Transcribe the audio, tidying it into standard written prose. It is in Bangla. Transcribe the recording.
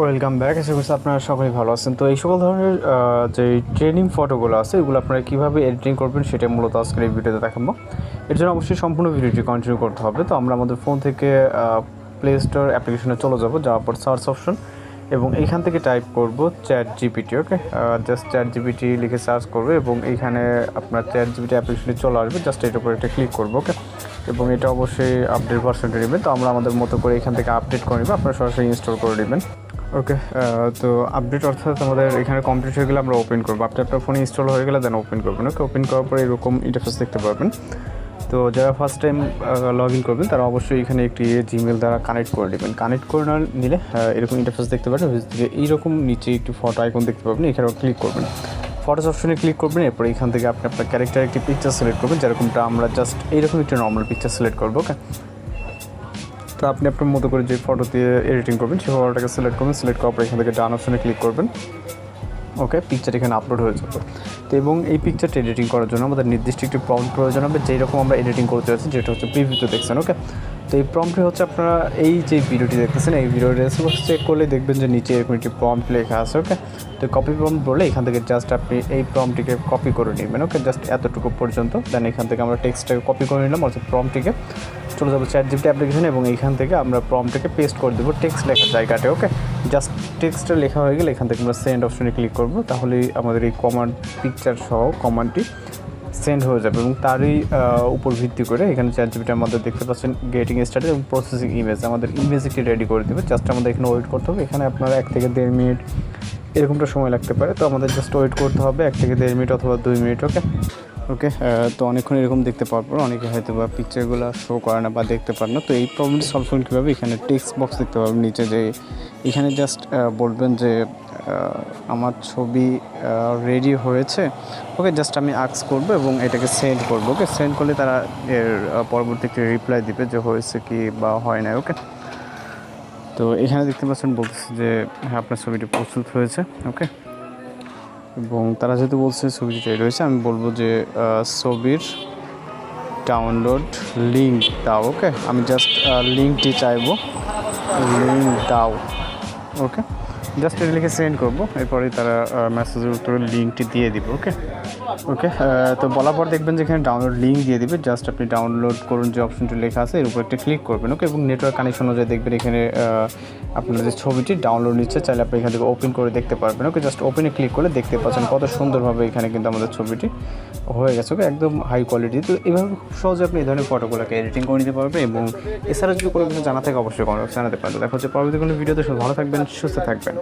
Welcome back. আশা করছি আপনারা সকলেই ভালো আছেন। তো এই সকল ধরনের যে ট্রেনিং ফটোগুলো আছে এগুলো আপনারা কীভাবে এডিটিং করবেন সেটা মূলত আজকের এই ভিডিওতে দেখাবো। এর জন্য অবশ্যই সম্পূর্ণ ভিডিওটি কন্টিনিউ করতে হবে। তো আমরা আমাদের ফোন থেকে প্লে স্টোর অ্যাপ্লিকেশনে চলে যাব, যাওয়ার পর সার্চ অপশন এবং এইখান থেকে টাইপ করব ChatGPT। ওকে, জাস্ট ChatGPT লিখে সার্চ করবে এবং এইখানে আপনার ChatGPT অ্যাপ্লিকেশনে চলে আসবে। জাস্ট এটার উপর একটা ক্লিক করবো। ওকে, এবং এটা অবশ্যই আপডেট ভার্সনটা নেবেন। তো আমরা আমাদের মতো করে এখান থেকে আপডেট করে নেব, আপনারা সরাসরি ইনস্টল করে নেবেন। ওকে, তো আপডেট অর্থাৎ আমাদের এখানে কমপ্লিট হয়ে গেলে আমরা ওপেন করবো। আপনার ফোনে ইনস্টল হয়ে গেলে দেন ওপেন করবেন। ওকে, ওপেন করার পরে এরকম ইন্টারফেস দেখতে পারবেন। তো যারা ফার্স্ট টাইম লগ ইন করবেন তারা অবশ্যই এখানে একটি জিমেল দ্বারা কানেক্ট করে নেবেন। কানেক্ট করে না নিলে এরকম ইন্টারফেস দেখতে পাবেন। এইরকম নিচে একটি ফটো আইকন দেখতে পাবেন, এখানেও ক্লিক করবেন। ফটোস অপশনে ক্লিক করবেন। এরপর এখান থেকে আপনি আপনার ক্যারেক্টার একটি পিকচার সিলেক্ট করবেন, যেরকমটা আমরা জাস্ট এইরকম একটি নর্মাল পিকচার সিলেক্ট করবো। ওকে, তো আপনি আপনার মতো করে যে ফটো দিয়ে এডিটিং করবেন সেই ফটোটাকে সিলেক্ট করবেন। সিলেক্ট করার পর এখান থেকে ডান অপশনে ক্লিক করবেন। ওকে, পিকচার এখানে আপলোড হয়ে যাবে। তো এবং এই পিকচারটা এডিটিং করার জন্য আমাদের নির্দিষ্ট একটি প্রম্পট প্রয়োজন হবে, যেই রকম আমরা এডিটিং করতে যাচ্ছি, যেটা হচ্ছে প্রিভিউতে দেখছেন। ওকে, তো এই প্রম্পটটি হচ্ছে আপনারা এই যে ভিডিওটি দেখতেছেন এই ভিডিওটি চেক করলে দেখবেন যে নিচে এরকম একটি প্রম্পট লেখা আছে। ওকে, তো কপি প্রম্পট বলে এখান থেকে জাস্ট আপনি এই প্রম্পটটিকে কপি করে নেবেন। ওকে, জাস্ট এতটুকু পর্যন্ত। দেন এখান থেকে আমরা টেক্সটটাকে কপি করে নিলাম, অর্থাৎ প্রম্পটটিকে চলে যাবো ChatGPT অ্যাপ্লিকেশনে এবং এইখান থেকে আমরা প্রম্পটটাকে পেস্ট করে দেবো টেক্সট লেখার জায়গাতে। ওকে, জাস্ট টেক্সটটা লেখা হয়ে গেলে এখান থেকে আমরা সেন্ড অপশনে ক্লিক করব। তাহলেই আমাদের এই কমান্ড পিকচার সহ কমান্ডটি সেন্ড হয়ে যাবে এবং তারই উপর ভিত্তি করে এখানে ChatGPT আমাদের দেখতে পাচ্ছেন গেটিং স্টার্টেড এবং প্রসেসিং ইমেজ, আমাদের ইমেজ একটি রেডি করে দেবে। জাস্ট আমাদের এখানে ওয়েট করতে হবে। এখানে আপনারা 1 থেকে 1.5 মিনিট এরকমটা সময় লাগতে পারে। তো আমাদের জাস্ট ওয়েট করতে হবে 1 থেকে 1.5 মিনিট অথবা 2 মিনিট। ওকে, ওকে, তো অনেকক্ষণ এরকম দেখতে পাওয়ার পর অনেকে হয়তো বা পিকচারগুলো শো করে না বা দেখতে পারে না। তো এই প্রবলেমটি সলভ করুন কীভাবে, এখানে টেক্সট বক্স দেখতে পাবেন নিচে, যে এখানে জাস্ট বলবেন যে আমার ছবি রেডি হয়েছে। ওকে, জাস্ট আমি আস্ক করবো এবং এটাকে সেন্ড করবো। ওকে, সেন্ড করলে তারা এর পরবর্তীতে রিপ্লাই দিবে যে হয়েছে কি বা হয় না। ওকে, তো এখানে দেখতে পাচ্ছেন বলতেছে যে হ্যাঁ আপনার ছবিটি প্রস্তুত হয়েছে। ওকে, এবং তারা যেহেতু বলছে ছবিটি রেডি হয়েছে, আমি বলবো যে ছবির ডাউনলোড লিঙ্ক দাও। ওকে, আমি জাস্ট লিঙ্কটি চাইবো, লিঙ্ক দাও। ওকে, জাস্ট এটা লিখে সেন্ড করবো। এরপরে তারা মেসেজের উত্তরে লিঙ্কটি দিয়ে দিবে। ওকে, ওকে, তো বলার পর দেখবেন যে এখানে ডাউনলোড লিঙ্ক দিয়ে দিবে। জাস্ট আপনি ডাউনলোড করুন যে অপশনটি লেখা আছে এর উপর একটা ক্লিক করবেন। ওকে, এবং নেটওয়ার্ক কানেকশন অনুযায়ী দেখবেন এখানে আপনার যে ছবিটি ডাউনলোড নিচ্ছে, চাইলে আপনি এখান থেকে ওপেন করে দেখতে পারবেন। ওকে, জাস্ট ওপেনে ক্লিক করলে দেখতে পাচ্ছেন কত সুন্দরভাবে এখানে কিন্তু আমাদের ছবিটি হয়ে গেছে। ওকে, একদম হাই কোয়ালিটি। তো এইভাবে খুব সহজে আপনি এই ধরনের ফটোগুলোকে এডিটিং করে নিতে পারবেন এবং এছাড়া যদি কোনো কিছু জানা থাকে অবশ্যই কমেন্ট বক্সে জানাতে পারবেন। দেখা হচ্ছে পরবর্তী কোনো ভিডিওতে। ভালো থাকবেন, সুস্থ থাকবেন।